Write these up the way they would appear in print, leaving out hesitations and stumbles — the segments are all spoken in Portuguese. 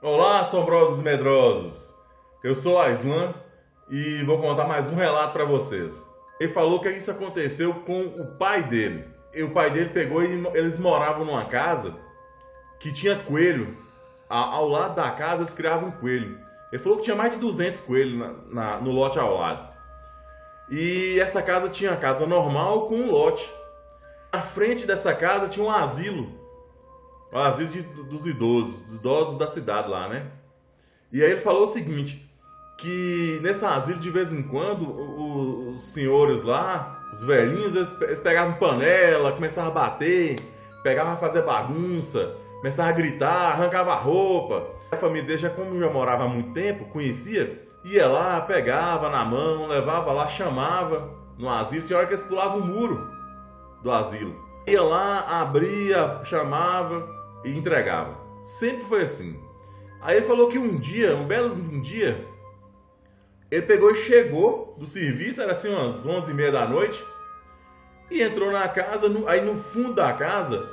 Olá, assombrosos e medrosos! Eu sou Aislan e vou contar mais um relato para vocês. Ele falou que isso aconteceu com o pai dele. E o pai dele pegou e eles moravam numa casa que tinha coelho. Ao lado da casa eles criavam um coelho. Ele falou que tinha mais de 200 coelhos no lote ao lado. E essa casa tinha a casa normal com um lote. Na frente dessa casa tinha um asilo. O asilo dos idosos da cidade lá, né? E aí ele falou o seguinte, que nesse asilo de vez em quando os senhores lá, os velhinhos, eles pegavam panela, começavam a bater, pegavam a fazer bagunça, começavam a gritar, arrancavam a roupa. A família dele, como já morava há muito tempo, conhecia, ia lá, pegava na mão, levava lá, chamava no asilo. Tinha hora que eles pulavam o muro do asilo. Ia lá, abria, chamava e entregava. Sempre foi assim. Aí ele falou que um belo dia, ele pegou e chegou do serviço, era assim umas 11h30 da noite, e entrou na casa. Aí no fundo da casa,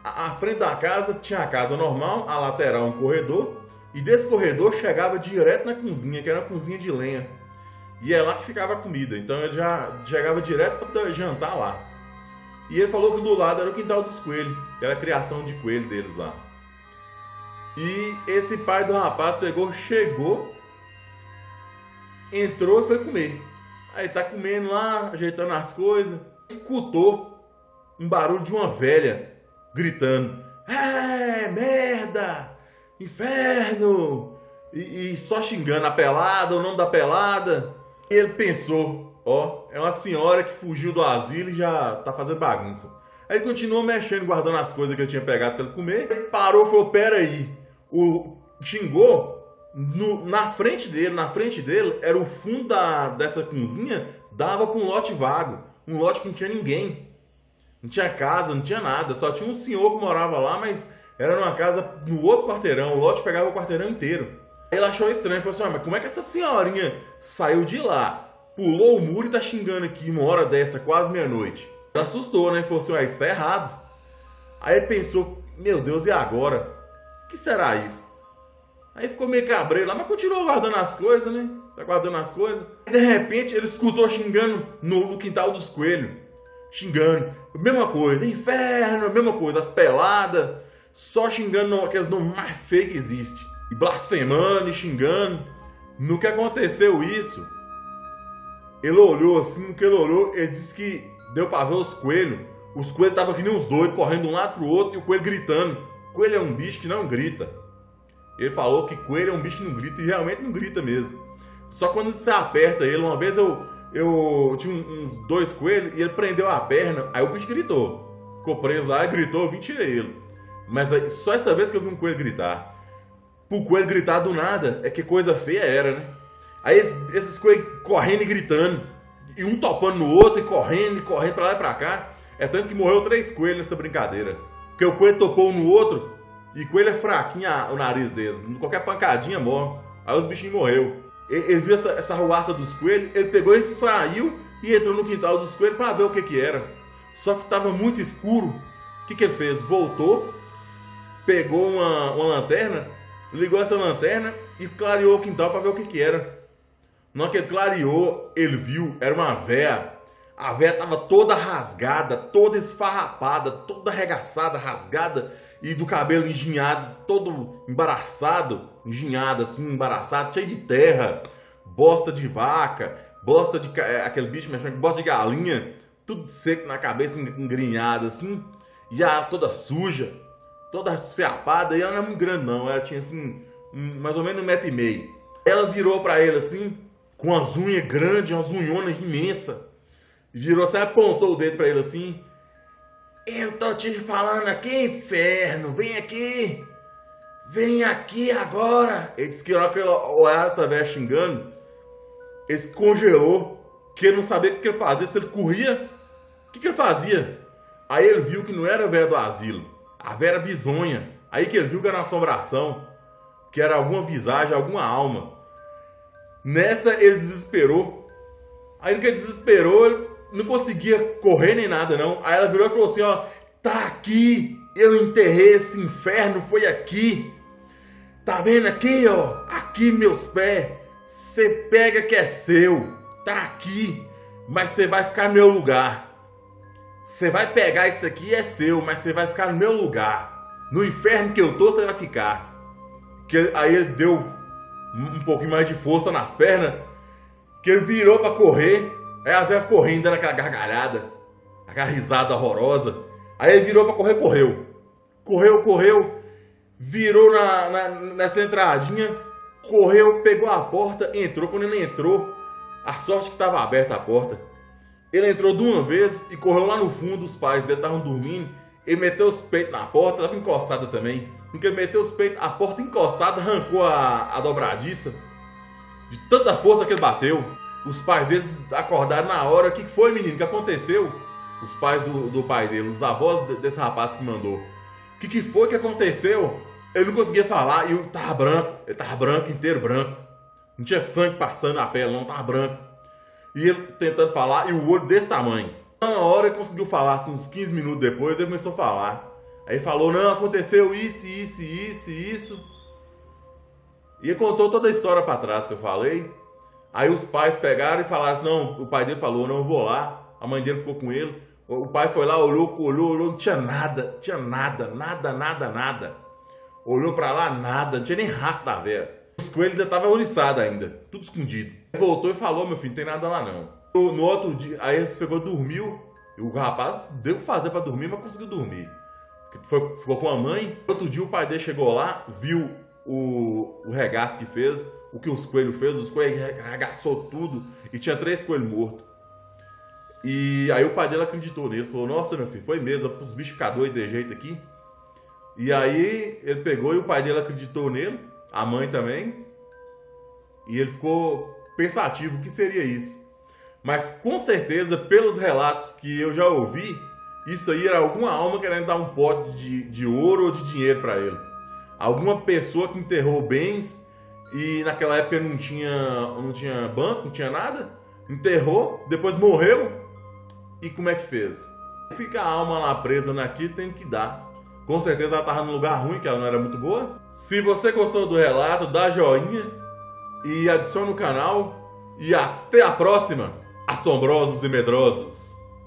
à frente da casa, tinha a casa normal, a lateral um corredor, e desse corredor chegava direto na cozinha, que era uma cozinha de lenha. E é lá que ficava a comida, então ele já chegava direto para jantar lá. E ele falou que do lado era o quintal dos coelhos, que era a criação de coelho deles lá. E esse pai do rapaz chegou, entrou e foi comer. Aí tá comendo lá, ajeitando as coisas, escutou um barulho de uma velha gritando: "É, merda! Inferno!" E só xingando a pelada, o nome da pelada. E ele pensou: ó, é uma senhora que fugiu do asilo e já tá fazendo bagunça. Aí ele continuou mexendo, guardando as coisas que ele tinha pegado pra ele comer. Ele parou e falou: pera aí. Xingou. Na frente dele, era o fundo dessa cozinha, dava pra um lote vago. Um lote que não tinha ninguém. Não tinha casa, não tinha nada. Só tinha um senhor que morava lá, mas era numa casa no outro quarteirão. O lote pegava o quarteirão inteiro. Ele achou estranho, falou assim: mas como é que essa senhorinha saiu de lá, pulou o muro e tá xingando aqui uma hora dessa, quase meia-noite? Ele assustou, né? Ele falou assim: isso tá errado. Aí ele pensou: meu Deus, e agora? O que será isso? Aí ficou meio cabreiro lá, mas continuou guardando as coisas, né? Tá guardando as coisas. E de repente ele escutou xingando no quintal dos coelhos. Xingando, mesma coisa, inferno, mesma coisa, as peladas, só xingando aqueles nomes mais feios que existem. E blasfemando e xingando. No que aconteceu isso, ele olhou assim, no que ele olhou, ele disse que deu pra ver os coelhos. Os coelhos estavam que nem uns doidos, correndo de um lado pro outro, e o coelho gritando. Coelho é um bicho que não grita. Ele falou que coelho é um bicho que não grita, e realmente não grita mesmo. Só quando você aperta ele, uma vez eu tinha uns 2 coelhos, e ele prendeu a perna, aí o bicho gritou. Ficou preso lá, gritou, eu vim e tirei ele. Mas aí, só essa vez que eu vi um coelho gritar. Pro coelho gritar do nada, é que coisa feia era, né? Aí esses coelhos correndo e gritando, e um topando no outro, e correndo pra lá e pra cá. É tanto que morreu 3 coelhos nessa brincadeira. Porque o coelho topou um no outro, e coelho é fraquinho o nariz deles. Qualquer pancadinha morre. Aí os bichinhos morreu. Ele viu essa ruaça dos coelhos, ele pegou e saiu e entrou no quintal dos coelhos pra ver o que era. Só que tava muito escuro. O que ele fez? Voltou, pegou uma lanterna, ligou essa lanterna e clareou o quintal para ver o que era. Na hora que ele clareou, ele viu, era uma véia. A véia tava toda rasgada, toda esfarrapada, toda arregaçada, rasgada, e do cabelo enginhado, todo embaraçado, enginhado assim, embaraçado, cheio de terra, bosta de vaca, bosta de aquele bicho, bosta de galinha, tudo seco na cabeça, engrinhada assim, e ela toda suja, toda esfarrapada. E ela não era muito grande não, ela tinha assim, mais ou menos 1,5 m. Ela virou pra ele assim, com as unhas grandes, umas unhonas imensas, virou assim, apontou o dedo pra ele assim: eu tô te falando aqui, inferno, vem aqui agora. Ele disse que na hora que ele olhava essa velha xingando, ele se congelou, que ele não sabia o que ele fazia, se ele corria, o que ele fazia? Aí ele viu que não era a velha do asilo, a velha era bizonha. Aí que ele viu que era uma assombração, que era alguma visagem, alguma alma. Nessa ele desesperou. Aí no que ele desesperou, ele não conseguia correr nem nada não. Aí ela virou e falou assim: ó, tá aqui, eu enterrei esse inferno, foi aqui. Tá vendo aqui, ó? Aqui meus pés. Você pega que é seu. Tá aqui. Mas você vai ficar no meu lugar. Você vai pegar isso aqui, é seu, mas você vai ficar no meu lugar. No inferno que eu tô, você vai ficar. Que aí ele deu um pouquinho mais de força nas pernas. Que ele virou pra correr. Aí a velha ficou rindo, dando aquela gargalhada. Aquela risada horrorosa. Aí ele virou pra correr, correu. Correu. Virou nessa entradinha. Correu, pegou a porta, entrou. Quando ele entrou, a sorte que estava aberta a porta. Ele entrou de uma vez e correu lá no fundo. Os pais dele estavam dormindo. Ele meteu os peitos na porta, estava encostada também. Porque ele meteu os peitos, a porta encostada, arrancou a dobradiça. De tanta força que ele bateu. Os pais dele acordaram na hora. O que foi, menino? O que aconteceu? Os pais do pai dele, os avós desse rapaz que mandou. O que foi que aconteceu? Ele não conseguia falar e ele tava branco. Ele tava branco, inteiro branco. Não tinha sangue passando na pele, não, tava branco. E ele tentando falar e o olho desse tamanho. Na hora ele conseguiu falar, assim, uns 15 minutos depois, ele começou a falar. Aí falou, não, aconteceu isso. E ele contou toda a história pra trás que eu falei. Aí os pais pegaram e falaram assim, não, o pai dele falou, não, eu vou lá. A mãe dele ficou com ele. O pai foi lá, olhou, não tinha nada. Olhou pra lá, nada, não tinha nem rastro da véia. Os coelhos ainda estavam ouriçados ainda, tudo escondido. Ele voltou e falou, meu filho, não tem nada lá não. No outro dia, aí ele pegou, dormiu. E o rapaz deu o que fazer pra dormir, mas conseguiu dormir. Ficou com a mãe. Outro dia o pai dele chegou lá, viu o regaço que fez, o que os coelhos fez, os coelhos arregaçou tudo e tinha 3 coelhos mortos. E aí o pai dele acreditou nele, falou, nossa meu filho, foi mesmo, os bichos ficar doidos de jeito aqui. E aí ele pegou e o pai dele acreditou nele, a mãe também. E ele ficou pensativo, o que seria isso? Mas com certeza, pelos relatos que eu já ouvi, isso aí era alguma alma querendo dar um pote de ouro ou de dinheiro para ele. Alguma pessoa que enterrou bens e naquela época não tinha banco, não tinha nada. Enterrou, depois morreu. E como é que fez? Fica a alma lá presa naquilo, tem que dar. Com certeza ela estava num lugar ruim, que ela não era muito boa. Se você gostou do relato, dá joinha e adiciona o canal. E até a próxima, assombrosos e medrosos.